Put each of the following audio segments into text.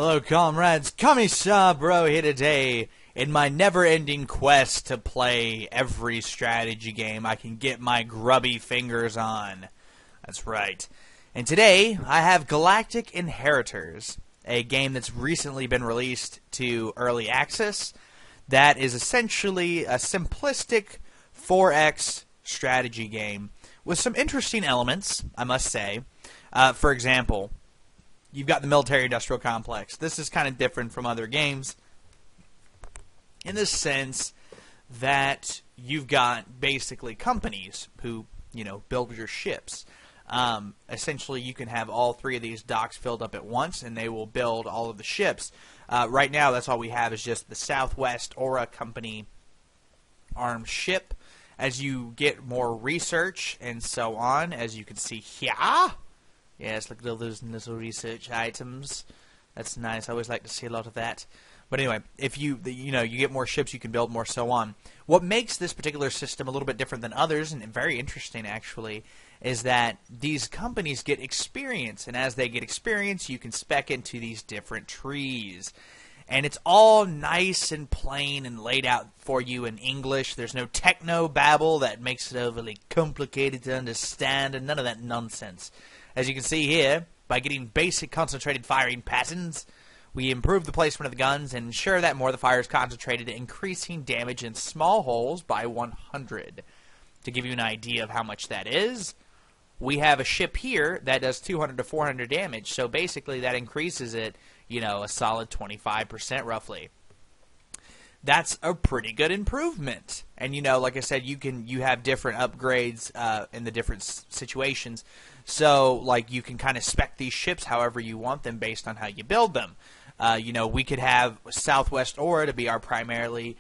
Hello, comrades. Commissar Bro here today in my never-ending quest to play every strategy game I can get my grubby fingers on. That's right. And today, I have Galactic Inheritors, a game that's recently been released to early access that is essentially a simplistic 4X strategy game with some interesting elements, I must say. For example, you've got the military-industrial complex. This is kind of different from other games in the sense that you've got basically companies who, build your ships. Essentially, you can have all three of these docks filled up at once, and they will build all of the ships. Right now, that's all we have is just the Southwest Aura Company armed ship. As you get more research and so on, as you can see here, yes, look at all those little research items. That's nice. I always like to see a lot of that. But anyway, if you get more ships, you can build more, so on. What makes this particular system a little bit different than others, and very interesting actually, is that these companies get experience, and as they get experience, you can spec into these different trees. And it's all nice and plain and laid out for you in English. There's no techno babble that makes it overly complicated to understand, and none of that nonsense. As you can see here, by getting basic concentrated firing patterns, we improve the placement of the guns and ensure that more of the fire is concentrated, increasing damage in small holes by 100. To give you an idea of how much that is, we have a ship here that does 200 to 400 damage, so basically that increases it, a solid 25% roughly. That's a pretty good improvement. And like I said, you have different upgrades in the different situations. So you can kind of spec these ships however you want them based on how you build them. We could have Southwest Aura to be our primarily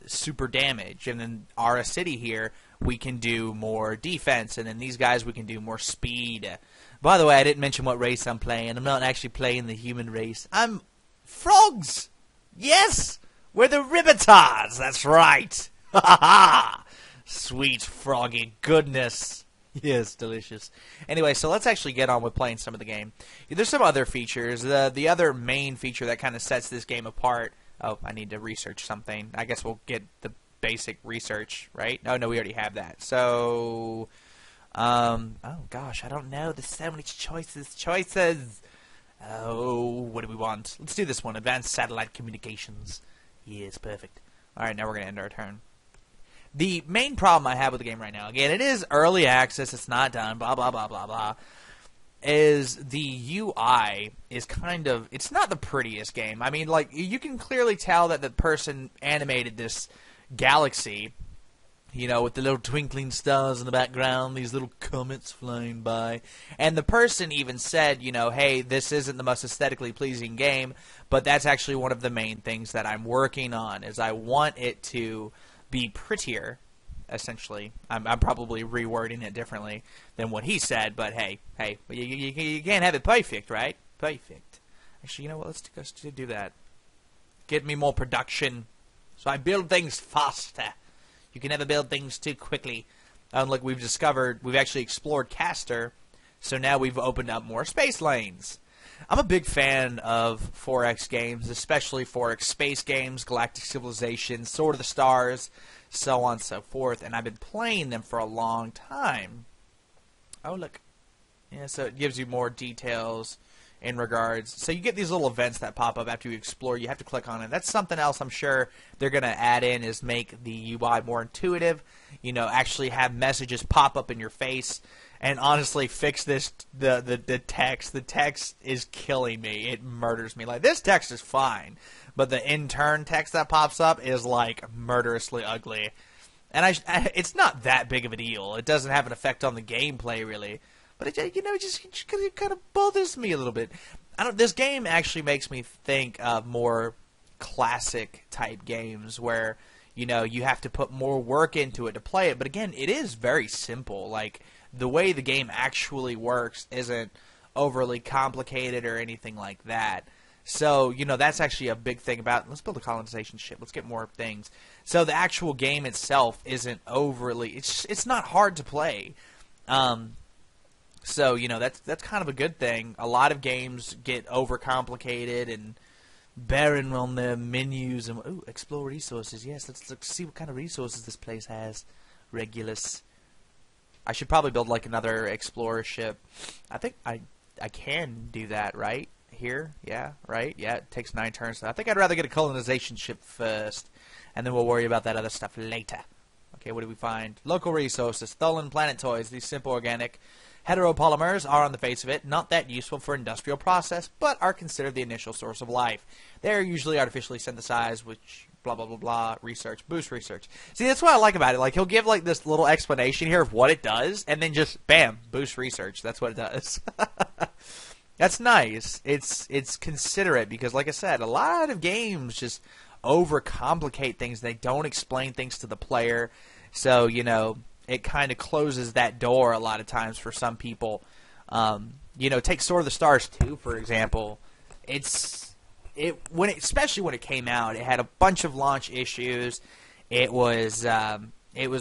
super damage, and then Aura City here we can do more defense, and then these guys we can do more speed. By the way, I didn't mention what race I'm playing. I'm not actually playing the human race. I'm frogs. Yes, we're the Ribetars. That's right. Ha ha ha! Sweet froggy goodness. Yes, delicious. Anyway, so let's actually get on with playing some of the game. There's some other features. The other main feature that kind of sets this game apart. Oh, I need to research something. I guess we'll get the basic research, right? No, we already have that. So, oh gosh, I don't know. There's so many choices. Oh, what do we want? Let's do this one. Advanced satellite communications. Yes, perfect. All right, now we're gonna end our turn. The main problem I have with the game right now, again, it is early access, it's not done, blah, blah, blah, blah, blah, is the UI is it's not the prettiest game. I mean, you can clearly tell that the person animated this galaxy, with the little twinkling stars in the background, these little comets flying by. And the person even said, hey, this isn't the most aesthetically pleasing game, but that's actually one of the main things that I'm working on, is I want it to be prettier, essentially. I'm probably rewording it differently than what he said, but hey, you can't have it perfect, right? Perfect. Actually, you know what? Let's do that. Get me more production, so I build things faster. You can never build things too quickly. Like we've discovered, we've actually explored Castor, so now we've opened up more space lanes. I'm a big fan of 4X games, especially 4X space games, Galactic Civilization, Sword of the Stars, so on and so forth, and I've been playing them for a long time. Oh, look. Yeah, so it gives you more details in regards. So you get these little events that pop up after you explore. You have to click on it. That's something else I'm sure they're going to add in, is make the UI more intuitive, actually have messages pop up in your face. And honestly, fix this, the text. The text is killing me. It murders me. This text is fine, but the intern text that pops up is, murderously ugly. And it's not that big of a deal. It doesn't have an effect on the gameplay, really. But, it just kind of bothers me a little bit. This game actually makes me think of more classic-type games where, you have to put more work into it to play it. But, again, it is very simple. The way the game actually works isn't overly complicated or anything like that. So, that's actually a big thing about, let's build a colonization ship, let's get more things. So the actual game itself isn't overly, it's not hard to play. So, you know, that's kind of a good thing. A lot of games get overcomplicated and barren on their menus. And ooh, explore resources. Yes, let's see what kind of resources this place has. Regulus. I should probably build like another explorer ship. I think I can do that, right? Here? Yeah, right? Yeah, it takes 9 turns. I think I'd rather get a colonization ship first, and then we'll worry about that other stuff later. Okay, what do we find? Local resources, stolen planet toys. These simple organic heteropolymers are, on the face of it, not that useful for industrial process, but are considered the initial source of life. They are usually artificially synthesized, which blah, blah, blah, blah, research, boost research. See, that's what I like about it. Like, he'll give, like, this little explanation here of what it does, and then just, bam, boost research. That's what it does. That's nice. It's considerate, because, like I said, a lot of games just overcomplicate things. They don't explain things to the player. So, you know, it kind of closes that door a lot of times for some people. You know, take Sword of the Stars 2, for example. Especially when it came out, it had a bunch of launch issues. It was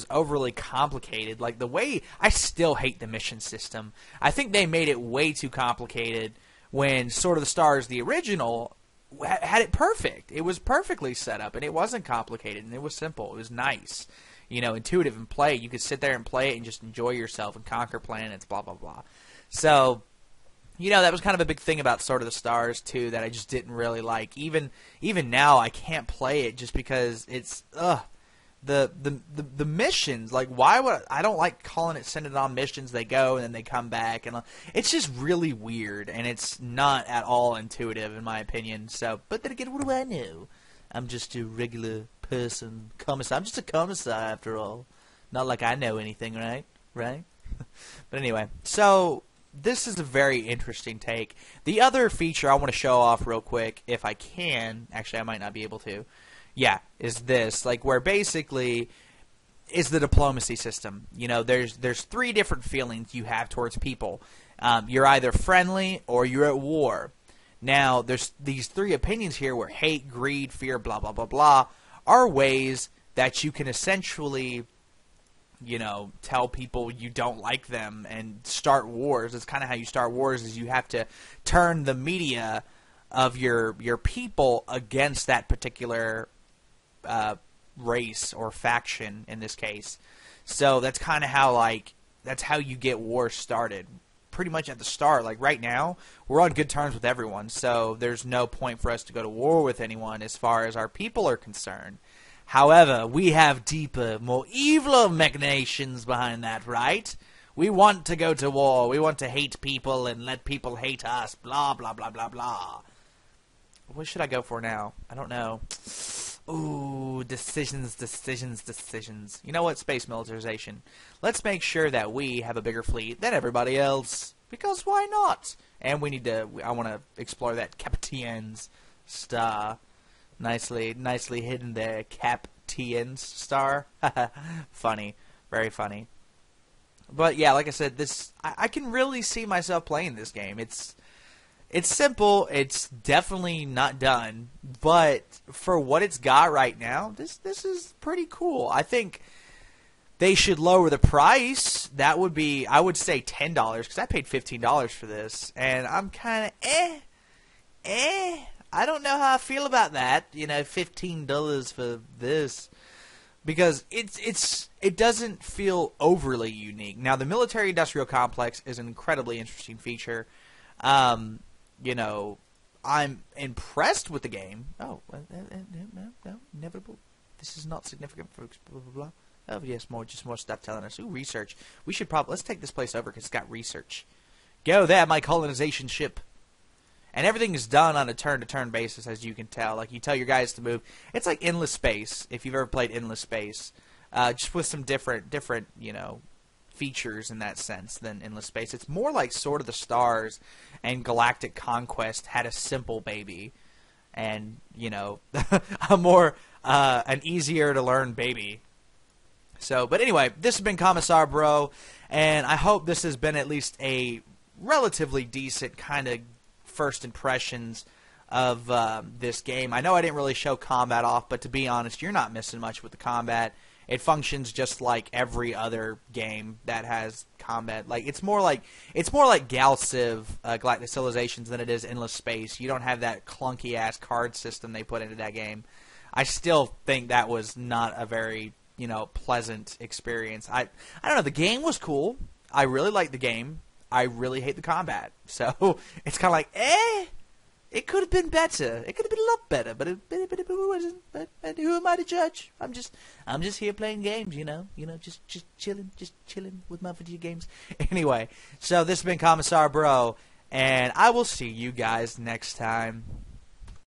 overly complicated. Like, the way, I still hate the mission system. I think they made it way too complicated when Sword of the Stars, the original, had it perfect. It was perfectly set up, and it wasn't complicated, and it was simple. It was nice, you know, intuitive and play. You could sit there and play it and just enjoy yourself and conquer planets, blah, blah, blah. So, you know, that was kind of a big thing about Sword of the Stars, too, that I just didn't really like. Even now, I can't play it just because it's, the missions, like, why would I don't like calling it, send it on missions, they go and then they come back, and it's just really weird, and it's not at all intuitive in my opinion. So, but then again, what do I know? I'm just a regular person, commissar. I'm just a commissar after all. Not like I know anything, right? But anyway, so this is a very interesting take. The other feature I want to show off real quick, if I can, actually I might not be able to, yeah, is this, like, where basically is the diplomacy system. You know, there's 3 different feelings you have towards people. You're either friendly or you're at war. Now, there's these 3 opinions here where hate, greed, fear, blah, blah, blah, blah, are ways that you can essentially, you know, tell people you don't like them and start wars. That's kind of how you start wars, is you have to turn the media of your people against that particular race or faction in this case. So that's kind of how, like, that's how you get wars started. Pretty much at the start, like right now, we're on good terms with everyone, so there's no point for us to go to war with anyone as far as our people are concerned. However, we have deeper, more evil machinations behind that, right? We want to go to war. We want to hate people and let people hate us. Blah, blah, blah, blah, blah. What should I go for now? I don't know. Ooh, decisions. You know what? Space militarization. Let's make sure that we have a bigger fleet than everybody else. Because why not? And we need to, I want to explore that Captain's star. Nicely hidden there. Captain's star. Funny. Very funny. But yeah, like I said, I can really see myself playing this game. It's simple. It's definitely not done, but for what it's got right now, this is pretty cool. I think they should lower the price. That would be, I would say $10, because I paid $15 for this, and I'm kind of I don't know how I feel about that. You know, $15 for this, because it doesn't feel overly unique. Now, the military-industrial complex is an incredibly interesting feature. You know, I'm impressed with the game. Oh, no, inevitable. This is not significant for blah, blah, blah. Oh, yes, just more stuff telling us. Ooh, research. We should probably, let's take this place over because it's got research. Go there, my colonization ship. And everything is done on a turn-to-turn basis, as you can tell. Like, you tell your guys to move. It's like Endless Space, if you've ever played Endless Space. Just with some different, you know, features in that sense than Endless Space. It's more like Sword of the Stars and Galactic Conquest had a simple baby, and, you know, an easier to learn baby. So, but anyway, this has been Commissar Bro, and I hope this has been at least a relatively decent kind of first impressions of this game. I know I didn't really show combat off, but to be honest, you're not missing much with the combat. It functions just like every other game that has combat. Like it's more like Gal Civ, Galactic Civilizations than it is Endless Space. You don't have that clunky ass card system they put into that game. I still think that was not a very pleasant experience. I don't know. The game was cool. I really liked the game. I really hate the combat. So it's kind of like, it could have been better. It could have been a lot better, but it wasn't. But who am I to judge? I'm just here playing games, just chilling with my video games. Anyway, so this has been Commissar Bro, and I will see you guys next time.